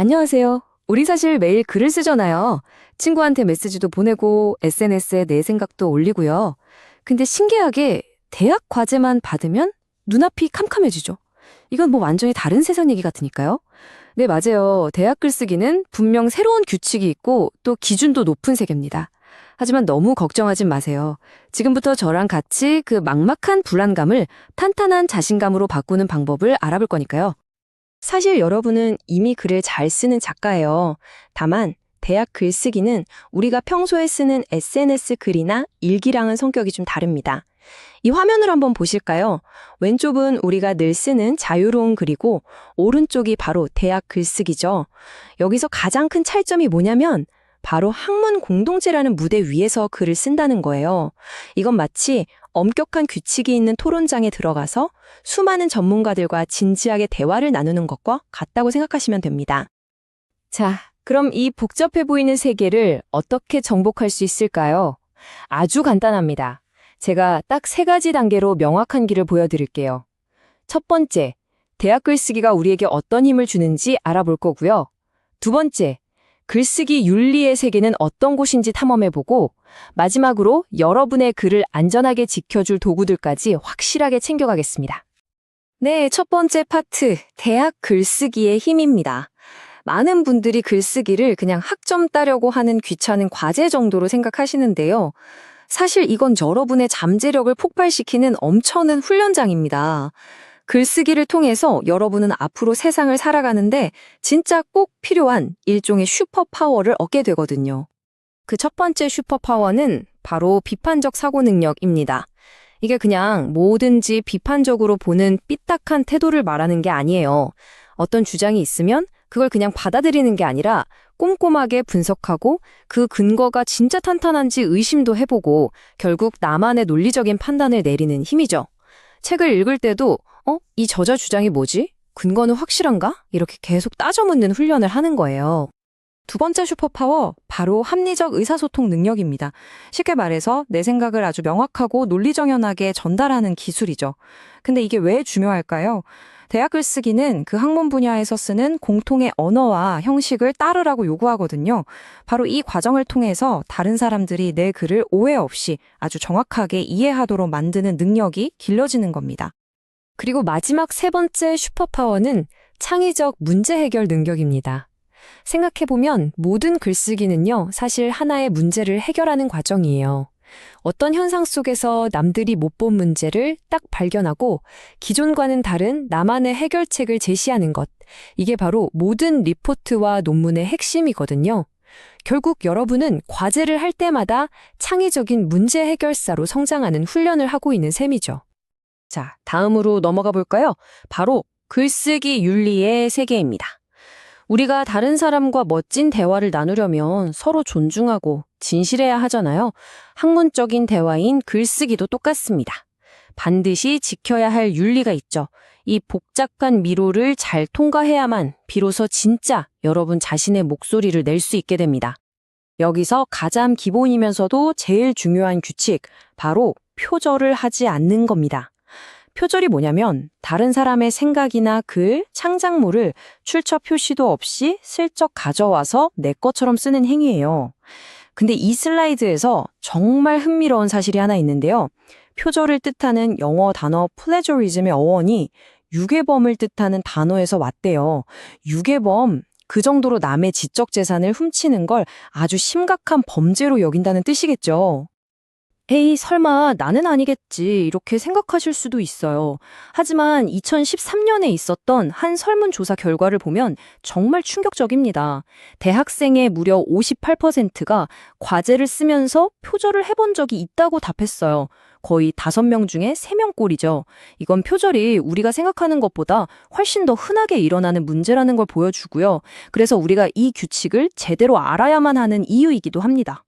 안녕하세요. 우리 사실 매일 글을 쓰잖아요. 친구한테 메시지도 보내고 SNS에 내 생각도 올리고요. 근데 신기하게 대학 과제만 받으면 눈앞이 캄캄해지죠. 이건 뭐 완전히 다른 세상 얘기 같으니까요. 네, 맞아요. 대학 글쓰기는 분명 새로운 규칙이 있고 또 기준도 높은 세계입니다. 하지만 너무 걱정하진 마세요. 지금부터 저랑 같이 그 막막한 불안감을 탄탄한 자신감으로 바꾸는 방법을 알아볼 거니까요. 사실 여러분은 이미 글을 잘 쓰는 작가예요. 다만 대학 글쓰기는 우리가 평소에 쓰는 SNS 글이나 일기랑은 성격이 좀 다릅니다. 이 화면을 한번 보실까요? 왼쪽은 우리가 늘 쓰는 자유로운 글이고 오른쪽이 바로 대학 글쓰기죠. 여기서 가장 큰 차이점이 뭐냐면 바로 학문 공동체라는 무대 위에서 글을 쓴다는 거예요. 이건 마치 엄격한 규칙이 있는 토론장에 들어가서 수많은 전문가들과 진지하게 대화를 나누는 것과 같다고 생각하시면 됩니다. 자, 그럼 이 복잡해 보이는 세계를 어떻게 정복할 수 있을까요? 아주 간단합니다. 제가 딱 3가지 단계로 명확한 길을 보여드릴게요. 첫 번째, 대학 글쓰기가 우리에게 어떤 힘을 주는지 알아볼 거고요. 두 번째, 글쓰기 윤리의 세계는 어떤 곳인지 탐험해보고, 마지막으로 여러분의 글을 안전하게 지켜줄 도구들까지 확실하게 챙겨가겠습니다. 네, 첫 번째 파트, 대학 글쓰기의 힘입니다. 많은 분들이 글쓰기를 그냥 학점 따려고 하는 귀찮은 과제 정도로 생각하시는데요. 사실 이건 여러분의 잠재력을 폭발시키는 엄청난 훈련장입니다. 글쓰기를 통해서 여러분은 앞으로 세상을 살아가는데 진짜 꼭 필요한 일종의 슈퍼파워를 얻게 되거든요. 그 첫 번째 슈퍼파워는 바로 비판적 사고 능력입니다. 이게 그냥 뭐든지 비판적으로 보는 삐딱한 태도를 말하는 게 아니에요. 어떤 주장이 있으면 그걸 그냥 받아들이는 게 아니라 꼼꼼하게 분석하고 그 근거가 진짜 탄탄한지 의심도 해보고 결국 나만의 논리적인 판단을 내리는 힘이죠. 책을 읽을 때도 이 저자 주장이 뭐지? 근거는 확실한가? 이렇게 계속 따져 묻는 훈련을 하는 거예요. 두 번째 슈퍼파워, 바로 합리적 의사소통 능력입니다. 쉽게 말해서 내 생각을 아주 명확하고 논리정연하게 전달하는 기술이죠. 근데 이게 왜 중요할까요? 대학 글쓰기는 그 학문 분야에서 쓰는 공통의 언어와 형식을 따르라고 요구하거든요. 바로 이 과정을 통해서 다른 사람들이 내 글을 오해 없이 아주 정확하게 이해하도록 만드는 능력이 길러지는 겁니다. 그리고 마지막 3번째 슈퍼파워는 창의적 문제 해결 능력입니다. 생각해보면 모든 글쓰기는요, 사실 하나의 문제를 해결하는 과정이에요. 어떤 현상 속에서 남들이 못 본 문제를 딱 발견하고 기존과는 다른 나만의 해결책을 제시하는 것. 이게 바로 모든 리포트와 논문의 핵심이거든요. 결국 여러분은 과제를 할 때마다 창의적인 문제 해결사로 성장하는 훈련을 하고 있는 셈이죠. 자, 다음으로 넘어가 볼까요? 바로 글쓰기 윤리의 세계입니다. 우리가 다른 사람과 멋진 대화를 나누려면 서로 존중하고 진실해야 하잖아요. 학문적인 대화인 글쓰기도 똑같습니다. 반드시 지켜야 할 윤리가 있죠. 이 복잡한 미로를 잘 통과해야만 비로소 진짜 여러분 자신의 목소리를 낼 수 있게 됩니다. 여기서 가장 기본이면서도 제일 중요한 규칙, 바로 표절을 하지 않는 겁니다. 표절이 뭐냐면 다른 사람의 생각이나 글, 창작물을 출처 표시도 없이 슬쩍 가져와서 내 것처럼 쓰는 행위예요. 근데 이 슬라이드에서 정말 흥미로운 사실이 하나 있는데요. 표절을 뜻하는 영어 단어 plagiarism의 어원이 유괴범을 뜻하는 단어에서 왔대요. 유괴범, 그 정도로 남의 지적 재산을 훔치는 걸 아주 심각한 범죄로 여긴다는 뜻이겠죠. 에이, 설마 나는 아니겠지 이렇게 생각하실 수도 있어요. 하지만 2013년에 있었던 한 설문조사 결과를 보면 정말 충격적입니다. 대학생의 무려 58%가 과제를 쓰면서 표절을 해본 적이 있다고 답했어요. 거의 5명 중에 3명 꼴이죠. 이건 표절이 우리가 생각하는 것보다 훨씬 더 흔하게 일어나는 문제라는 걸 보여주고요. 그래서 우리가 이 규칙을 제대로 알아야만 하는 이유이기도 합니다.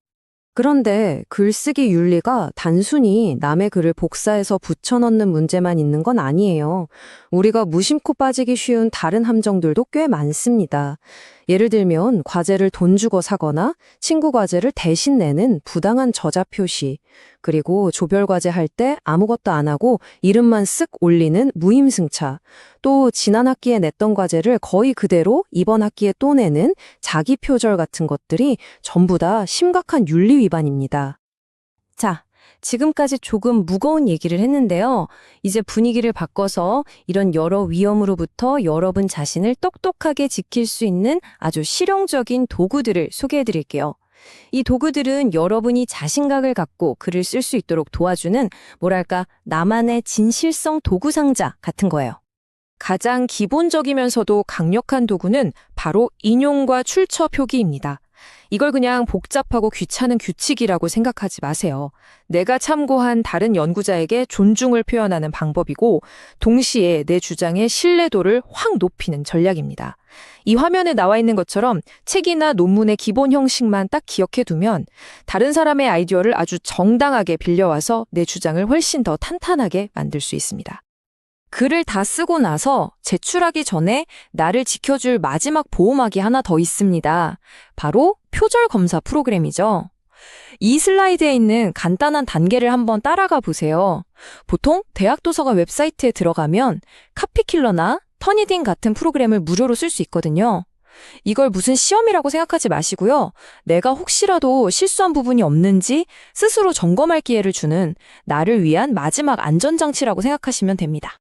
그런데 글쓰기 윤리가 단순히 남의 글을 복사해서 붙여넣는 문제만 있는 건 아니에요. 우리가 무심코 빠지기 쉬운 다른 함정들도 꽤 많습니다. 예를 들면 과제를 돈 주고 사거나 친구 과제를 대신 내는 부당한 저자 표시, 그리고 조별 과제 할 때 아무것도 안 하고 이름만 쓱 올리는 무임승차, 또 지난 학기에 냈던 과제를 거의 그대로 이번 학기에 또 내는 자기 표절 같은 것들이 전부 다 심각한 윤리 위반입니다. 자, 지금까지 조금 무거운 얘기를 했는데요. 이제 분위기를 바꿔서 이런 여러 위험으로부터 여러분 자신을 똑똑하게 지킬 수 있는 아주 실용적인 도구들을 소개해 드릴게요. 이 도구들은 여러분이 자신감을 갖고 글을 쓸 수 있도록 도와주는 뭐랄까 나만의 진실성 도구 상자 같은 거예요. 가장 기본적이면서도 강력한 도구는 바로 인용과 출처 표기입니다. 이걸 그냥 복잡하고 귀찮은 규칙이라고 생각하지 마세요. 내가 참고한 다른 연구자에게 존중을 표현하는 방법이고, 동시에 내 주장의 신뢰도를 확 높이는 전략입니다. 이 화면에 나와 있는 것처럼 책이나 논문의 기본 형식만 딱 기억해 두면 다른 사람의 아이디어를 아주 정당하게 빌려와서 내 주장을 훨씬 더 탄탄하게 만들 수 있습니다. 글을 다 쓰고 나서 제출하기 전에 나를 지켜줄 마지막 보호막이 하나 더 있습니다. 바로 표절 검사 프로그램이죠. 이 슬라이드에 있는 간단한 단계를 한번 따라가 보세요. 보통 대학 도서관 웹사이트에 들어가면 카피킬러나 터니딘 같은 프로그램을 무료로 쓸 수 있거든요. 이걸 무슨 시험이라고 생각하지 마시고요. 내가 혹시라도 실수한 부분이 없는지 스스로 점검할 기회를 주는 나를 위한 마지막 안전장치라고 생각하시면 됩니다.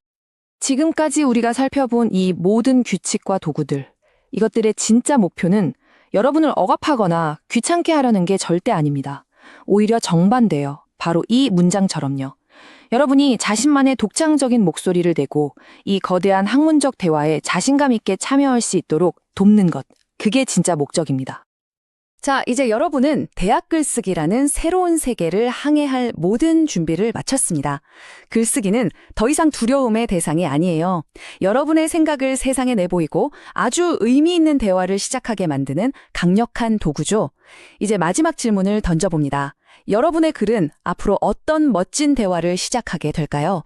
지금까지 우리가 살펴본 이 모든 규칙과 도구들, 이것들의 진짜 목표는 여러분을 억압하거나 귀찮게 하려는 게 절대 아닙니다. 오히려 정반대예요. 바로 이 문장처럼요. 여러분이 자신만의 독창적인 목소리를 내고 이 거대한 학문적 대화에 자신감 있게 참여할 수 있도록 돕는 것, 그게 진짜 목적입니다. 자, 이제 여러분은 대학 글쓰기라는 새로운 세계를 항해할 모든 준비를 마쳤습니다. 글쓰기는 더 이상 두려움의 대상이 아니에요. 여러분의 생각을 세상에 내보이고 아주 의미 있는 대화를 시작하게 만드는 강력한 도구죠. 이제 마지막 질문을 던져봅니다. 여러분의 글은 앞으로 어떤 멋진 대화를 시작하게 될까요?